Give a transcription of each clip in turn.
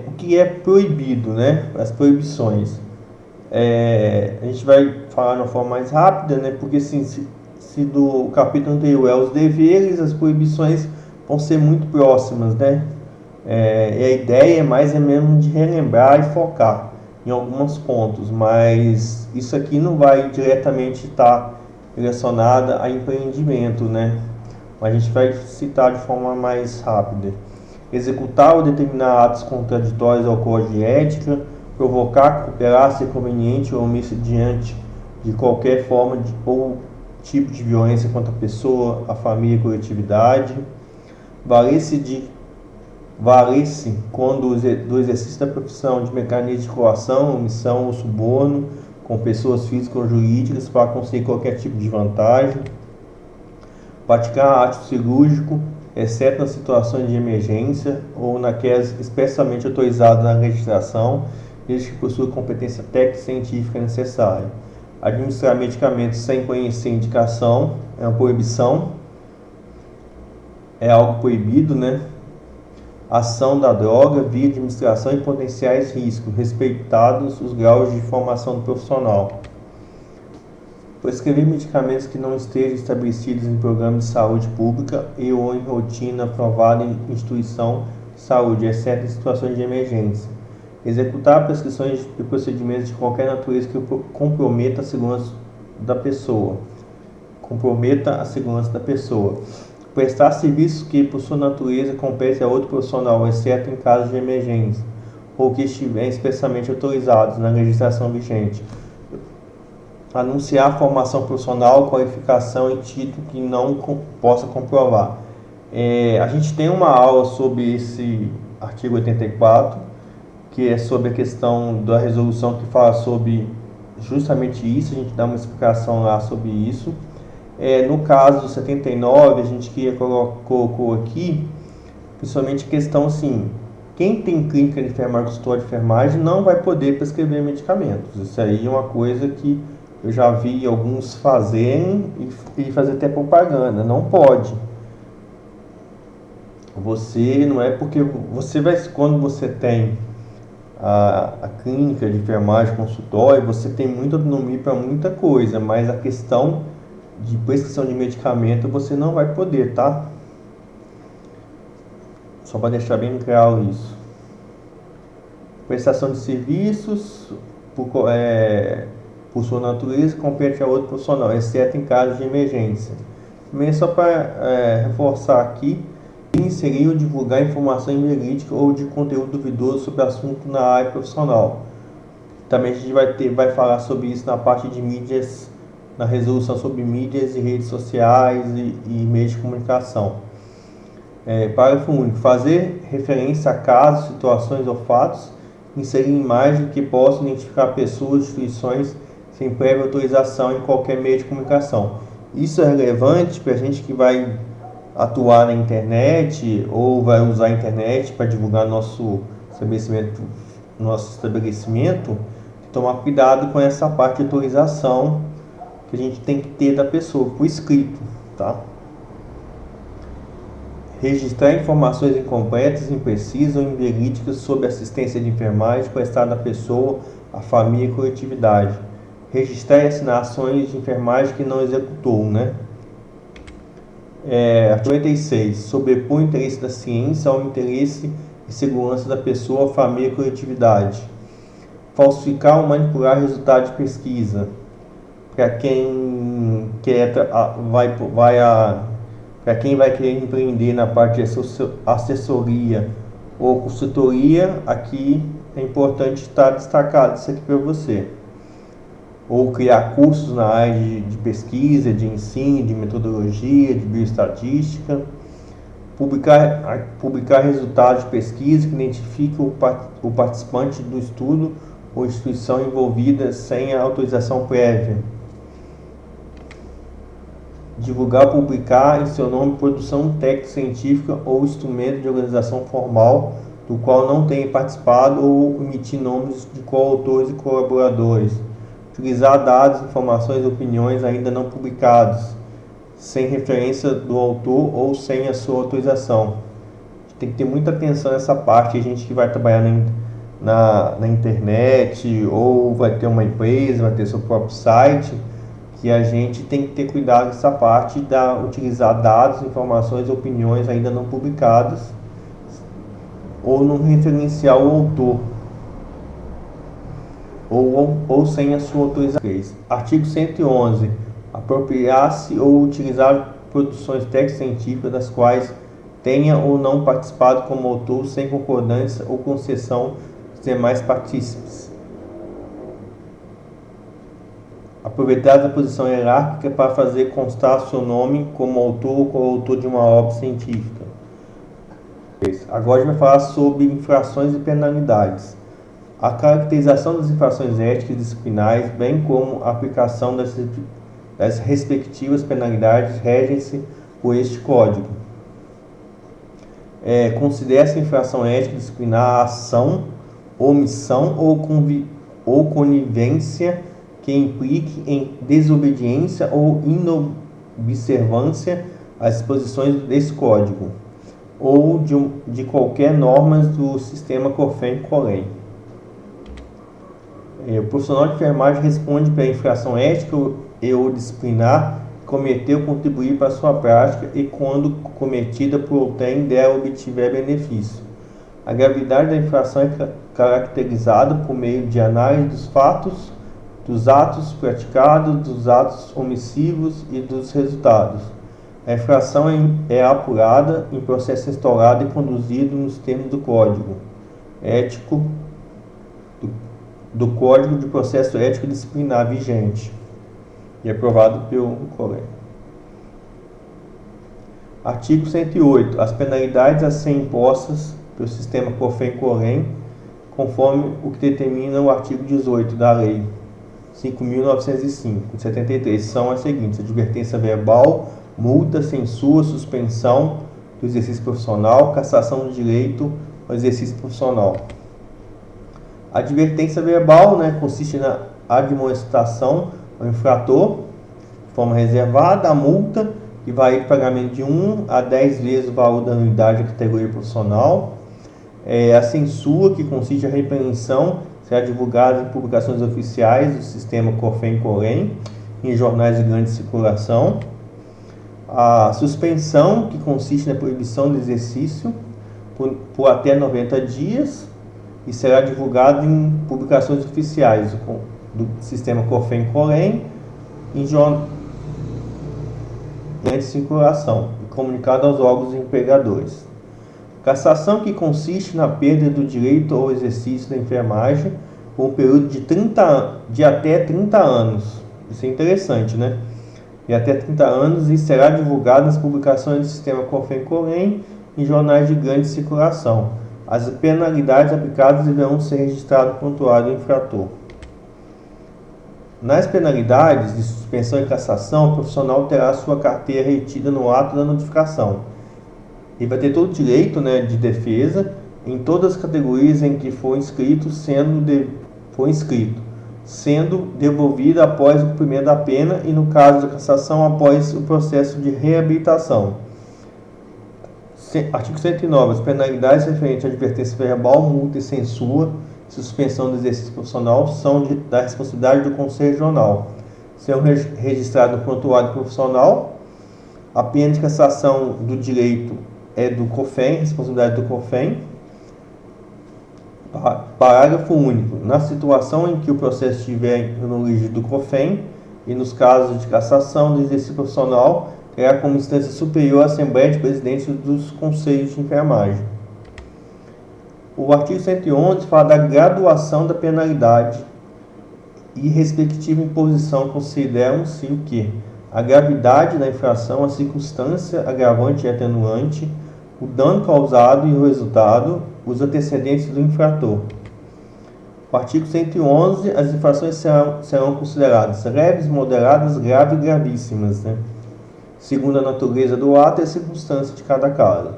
O que é proibido, né? As proibições. A gente vai falar de uma forma mais rápida, né? Porque assim, se do capítulo anterior é os deveres, as proibições vão ser muito próximas, né? E a ideia é mesmo de relembrar e focar em alguns pontos, mas isso aqui não vai diretamente estar relacionada a empreendimento, né? Mas a gente vai citar de forma mais rápida. Executar ou determinar atos contraditórios ao código de ética, provocar, cooperar, ser conveniente ou omisso diante de qualquer forma ou tipo de violência contra a pessoa, a família e a coletividade, valer-se quando do exercício da profissão de mecanismo de coação, omissão ou suborno com pessoas físicas ou jurídicas para conseguir qualquer tipo de vantagem, praticar ato cirúrgico, exceto nas situações de emergência ou naquelas especialmente autorizadas na legislação, desde que possua competência técnica e científica necessária. Administrar medicamentos sem conhecer indicação é uma proibição, é algo proibido, né? Ação da droga, via administração e potenciais riscos, respeitados os graus de formação do profissional. Prescrever medicamentos que não estejam estabelecidos em programas de saúde pública e ou em rotina aprovada em instituição de saúde, exceto em situações de emergência. Executar prescrições e procedimentos de qualquer natureza que comprometa a segurança da pessoa. Prestar serviços que, por sua natureza, compete a outro profissional, exceto em casos de emergência, ou que estiverem especialmente autorizados na legislação vigente. Anunciar formação profissional, qualificação e título que não possa comprovar. A gente tem uma aula sobre esse artigo 84, que é sobre a questão da resolução que fala sobre justamente isso, a gente dá uma explicação lá sobre isso. No caso do 79, a gente colocou aqui, principalmente a questão assim, quem tem clínica de enfermagem, consultório de enfermagem, não vai poder prescrever medicamentos. Isso aí é uma coisa que eu já vi alguns fazerem e fazer até propaganda. Não pode. Você não é porque você vai, quando você tem a clínica de enfermagem, consultório, você tem muita autonomia para muita coisa, mas a questão de prescrição de medicamento você não vai poder, tá? Só para deixar bem claro isso. Prestação de serviços, por sua natureza, compete a outro profissional, exceto em casos de emergência. Também só para reforçar aqui, inserir ou divulgar informação inverídica ou de conteúdo duvidoso sobre assunto na área profissional. Também a gente vai falar sobre isso na parte de mídias, na resolução sobre mídias e redes sociais e meios de comunicação. Parágrafo único. Fazer referência a casos, situações ou fatos, inserir imagens que possam identificar pessoas, instituições, sem prévia autorização em qualquer meio de comunicação. Isso é relevante para a gente que vai atuar na internet ou vai usar a internet para divulgar nosso estabelecimento, tomar cuidado com essa parte de autorização que a gente tem que ter da pessoa, por escrito, tá? Registrar informações incompletas, imprecisas ou inverídicas sobre assistência de enfermagem prestada à pessoa, à família e coletividade. Registrar assinações de enfermagem que não executou, né? Artigo 96. Sobrepor o interesse da ciência ao interesse e segurança da pessoa, família e coletividade. Falsificar ou manipular resultados de pesquisa. Para quem vai querer empreender na parte de assessoria ou consultoria, aqui é importante estar destacado isso aqui para você. Ou criar cursos na área de pesquisa, de ensino, de metodologia, de bioestatística. Publicar resultados de pesquisa que identifiquem o participante do estudo ou instituição envolvida sem a autorização prévia. Divulgar ou publicar em seu nome produção técnica científica ou instrumento de organização formal do qual não tenha participado ou emitir nomes de coautores e colaboradores. Utilizar dados, informações e opiniões ainda não publicados, sem referência do autor ou sem a sua autorização. tem que ter muita atenção nessa parte. A gente que vai trabalhar na internet, ou vai ter uma empresa, vai ter seu próprio site, que a gente tem que ter cuidado nessa parte da utilizar dados, informações, opiniões ainda não publicadas, ou não referenciar o autor, ou sem a sua autorização. Artigo 111. Apropriar-se ou utilizar produções técnico-científicas das quais tenha ou não participado como autor sem concordância ou concessão dos demais partícipes. Aproveitar a posição hierárquica para fazer constar seu nome como autor ou coautor de uma obra científica. Agora a gente vai falar sobre infrações e penalidades. A caracterização das infrações éticas e disciplinares, bem como a aplicação das respectivas penalidades, regem-se por este Código. Considera-se infração ética disciplinar a ação, omissão ou conivência que implique em desobediência ou inobservância às disposições desse Código, ou de qualquer norma do sistema COFEN-COLEM. O profissional de enfermagem responde pela infração ética ou disciplinar que cometeu ou contribuir para a sua prática e quando cometida por outrem dela obtiver benefício. A gravidade da infração é caracterizada por meio de análise dos fatos, dos atos praticados, dos atos omissivos e dos resultados. A infração é apurada em processo instaurado e conduzido nos termos do Código Ético do Código de Processo Ético Disciplinar vigente e aprovado pelo COLEG. Artigo 108. As penalidades a serem impostas pelo sistema COFEN-COLEM, conforme o que determina o artigo 18 da Lei 5.905, de 73, são as seguintes: advertência verbal, multa, censura, suspensão do exercício profissional, cassação do direito ao exercício profissional. A advertência verbal, consiste na admoestação ao infrator, de forma reservada. A multa, que vai de pagamento de 1 a 10 vezes o valor da unidade da categoria profissional. A censura, que consiste na repreensão, será divulgada em publicações oficiais do sistema COFEN-COLEM, em jornais de grande circulação. A suspensão, que consiste na proibição do exercício por até 90 dias, e será divulgado em publicações oficiais do sistema COFEN-COLEM, em jornais de grande circulação, e comunicado aos órgãos empregadores. Cassação, que consiste na perda do direito ao exercício da enfermagem por um período de até 30 anos. Isso é interessante, De até 30 anos, e será divulgado nas publicações do sistema COFEN-COLEM em jornais de grande circulação. As penalidades aplicadas deverão ser registradas no prontuário do infrator. Nas penalidades de suspensão e cassação, o profissional terá sua carteira retida no ato da notificação. Ele vai ter todo o direito de defesa em todas as categorias em que for inscrito, sendo devolvida após o cumprimento da pena e, no caso da cassação, após o processo de reabilitação. Artigo 109. As penalidades referentes à advertência verbal, multa e censura, suspensão do exercício profissional são da responsabilidade do Conselho Regional. Serão registrados no prontuário profissional. A pena de cassação do direito é do COFEN, responsabilidade do COFEN. Parágrafo único. Na situação em que o processo estiver no rígido do COFEN e nos casos de cassação do exercício profissional, terá como instância superior a Assembleia de Presidentes dos Conselhos de Enfermagem. O artigo 111 fala da graduação da penalidade e respectiva imposição. Consideram-se o que? A gravidade da infração, a circunstância agravante e atenuante, o dano causado e o resultado, os antecedentes do infrator. O artigo 111, as infrações serão consideradas leves, moderadas, graves e gravíssimas, segundo a natureza do ato e a circunstância de cada caso.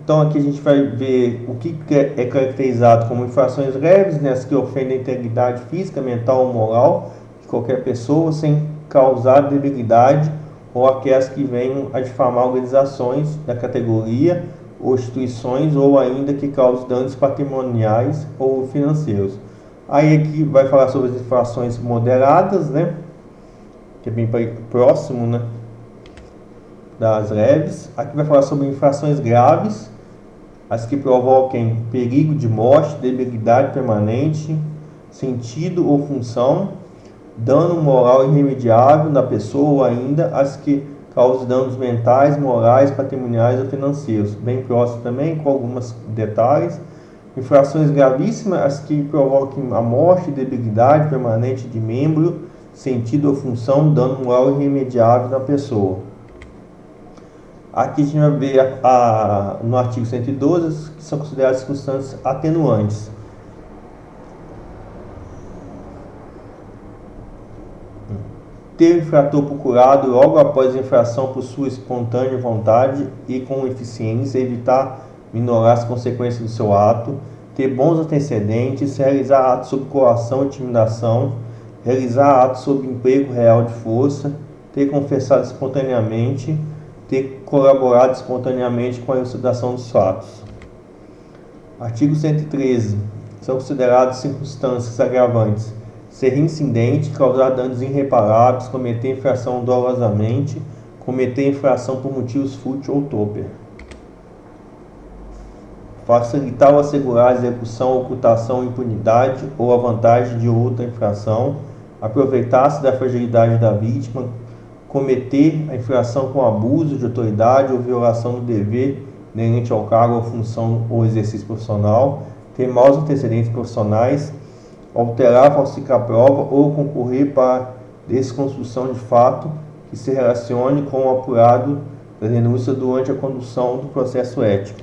Então aqui a gente vai ver o que é caracterizado como infrações leves, as que ofendem a integridade física, mental ou moral de qualquer pessoa sem causar debilidade, ou aquelas que venham a difamar organizações da categoria ou instituições, ou ainda que cause danos patrimoniais ou financeiros. Aí aqui vai falar sobre as infrações moderadas, né? Que é bem próximo, né, das leves. Aqui vai falar sobre infrações graves, as que provoquem perigo de morte, debilidade permanente, sentido ou função, dano moral irremediável da pessoa, ou ainda as que causam danos mentais, morais, patrimoniais ou financeiros. Bem próximo também, com alguns detalhes. Infrações gravíssimas, as que provoquem a morte, debilidade permanente de membro, sentido ou função, dano moral irremediável da pessoa. Aqui a gente vai ver no artigo 112, que são consideradas circunstâncias atenuantes. Ter o infrator procurado logo após a infração por sua espontânea vontade e com eficiência, evitar minorar as consequências do seu ato, ter bons antecedentes, realizar atos sob coação e intimidação, realizar atos sob emprego real de força, ter confessado espontaneamente, ter colaborado espontaneamente com a elucidação dos fatos. Artigo 113. São consideradas circunstâncias agravantes: ser reincidente, causar danos irreparáveis, cometer infração dolosamente, cometer infração por motivos fúteis ou torpe. Facilitar ou assegurar a execução, ocultação, impunidade ou a vantagem de outra infração, aproveitar-se da fragilidade da vítima, cometer a infração com abuso de autoridade ou violação do dever inerente ao cargo ou função ou exercício profissional, ter maus antecedentes profissionais, alterar, falsificar a prova ou concorrer para desconstrução de fato que se relacione com o apurado da denúncia durante a condução do processo ético.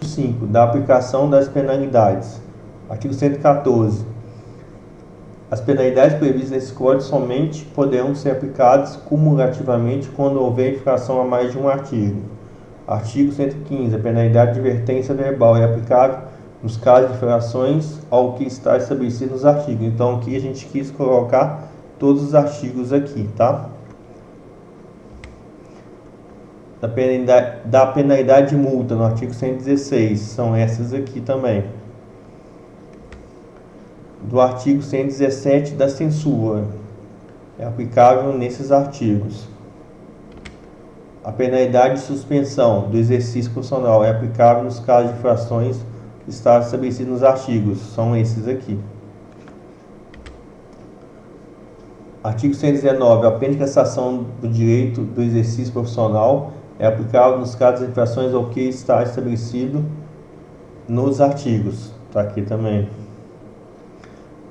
5. Da aplicação das penalidades. Artigo 114. As penalidades previstas nesse código somente poderão ser aplicadas cumulativamente quando houver infração a mais de um artigo. Artigo 115. A penalidade de advertência verbal é aplicável nos casos de infrações ao que está estabelecido nos artigos. Então aqui a gente quis colocar todos os artigos aqui, tá? Da penalidade de multa no artigo 116, são essas aqui também. Do artigo 117 da censura, é aplicável nesses artigos. A penalidade de suspensão do exercício profissional é aplicável nos casos de infrações que está estabelecido nos artigos, são esses aqui. Artigo 119. A pena de cassação do direito do exercício profissional é aplicável nos casos de infrações ao que está estabelecido nos artigos. Está aqui também.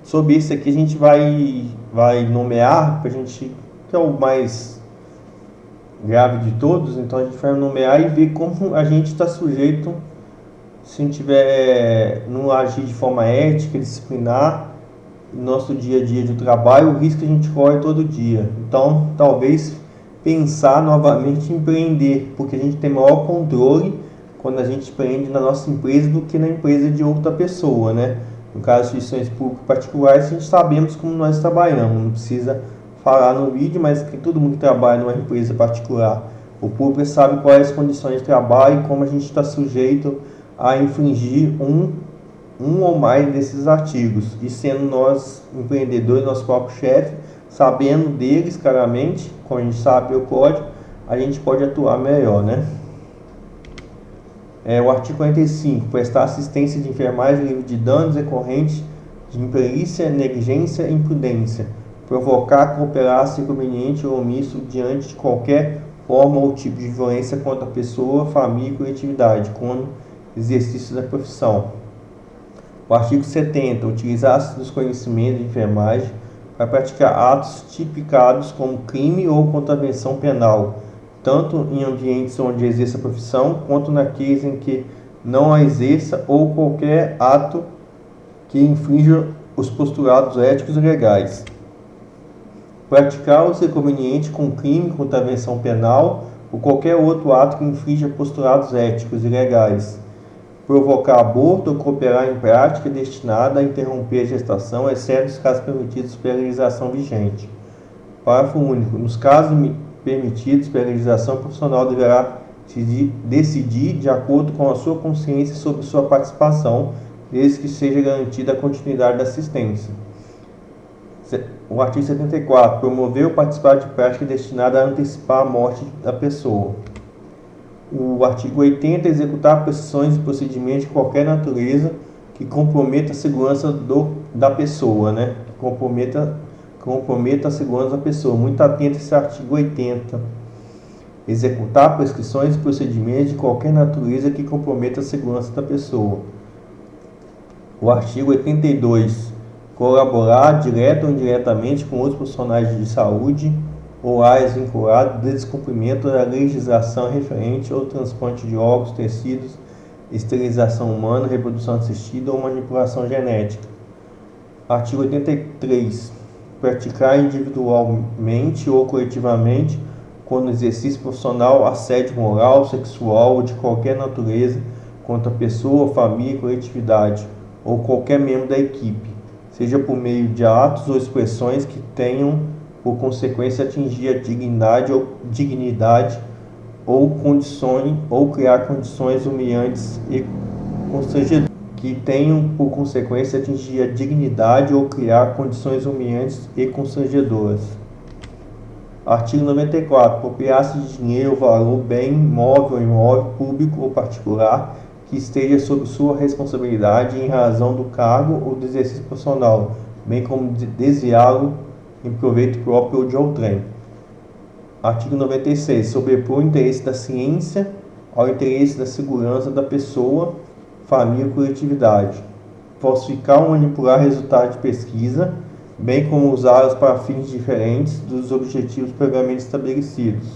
Sobre isso aqui a gente vai nomear, para a gente, que é o mais grave de todos, então a gente vai nomear e ver como a gente está sujeito, se a gente não agir de forma ética, disciplinar, no nosso dia a dia de trabalho, o risco que a gente corre todo dia. Então, talvez pensar novamente em empreender, porque a gente tem maior controle quando a gente empreende na nossa empresa do que na empresa de outra pessoa, né? No caso de instituições públicas particulares, a gente sabemos como nós trabalhamos, não precisa falar no vídeo, mas que todo mundo que trabalha numa empresa particular, o público sabe quais as condições de trabalho e como a gente está sujeito a infringir um ou mais desses artigos, e sendo nós empreendedores, nosso próprio chefe, sabendo deles claramente, como a gente sabe o código, a gente pode atuar melhor, né? O artigo 45, prestar assistência de enfermagem livre de danos decorrentes de imperícia, negligência e imprudência, provocar, cooperar, ser conveniente ou omisso diante de qualquer forma ou tipo de violência contra a pessoa, família e coletividade, quando exercício da profissão. O artigo 70, utilizar-se dos conhecimentos de enfermagem para praticar atos tipificados como crime ou contravenção penal, tanto em ambientes onde exerça a profissão, quanto naqueles em que não a exerça, ou qualquer ato que infrinja os postulados éticos e legais. Praticar ou ser conveniente com crime, contravenção penal, ou qualquer outro ato que infrinja postulados éticos e legais. Provocar aborto ou cooperar em prática destinada a interromper a gestação, exceto os casos permitidos pela legislação vigente. Parágrafo único. Nos casos permitidos pela legislação, o profissional deverá se decidir de acordo com a sua consciência sobre sua participação, desde que seja garantida a continuidade da assistência. O artigo 74. Promover ou participar de prática destinada a antecipar a morte da pessoa. O artigo 80. Executar prescrições e procedimentos de qualquer natureza que comprometa a segurança da pessoa, né? Comprometa a segurança da pessoa. Muito atento a esse artigo 80. Executar prescrições e procedimentos de qualquer natureza que comprometa a segurança da pessoa. O artigo 82. Colaborar direta ou indiretamente com outros profissionais de saúde ou áreas vinculadas ao descumprimento da legislação referente ao transplante de órgãos, tecidos, esterilização humana, reprodução assistida ou manipulação genética. Artigo 83. Praticar individualmente ou coletivamente, quando exercício profissional, assédio moral, sexual ou de qualquer natureza contra pessoa, família, coletividade ou qualquer membro da equipe, seja por meio de atos ou expressões que tenham por consequência atingir a dignidade ou criar condições humilhantes e constrangedoras, que tenham por consequência atingir a dignidade ou criar condições humilhantes e constrangedoras. Artigo 94. Apropriar-se de dinheiro, valor, bem, móvel ou imóvel, público ou particular, que esteja sob sua responsabilidade em razão do cargo ou do exercício profissional, bem como desviá-lo em proveito próprio ou de outrem. Artigo 96. Sobrepor o interesse da ciência ao interesse da segurança da pessoa, família e coletividade. Falsificar ou manipular resultados de pesquisa, bem como usá-los para fins diferentes dos objetivos previamente estabelecidos.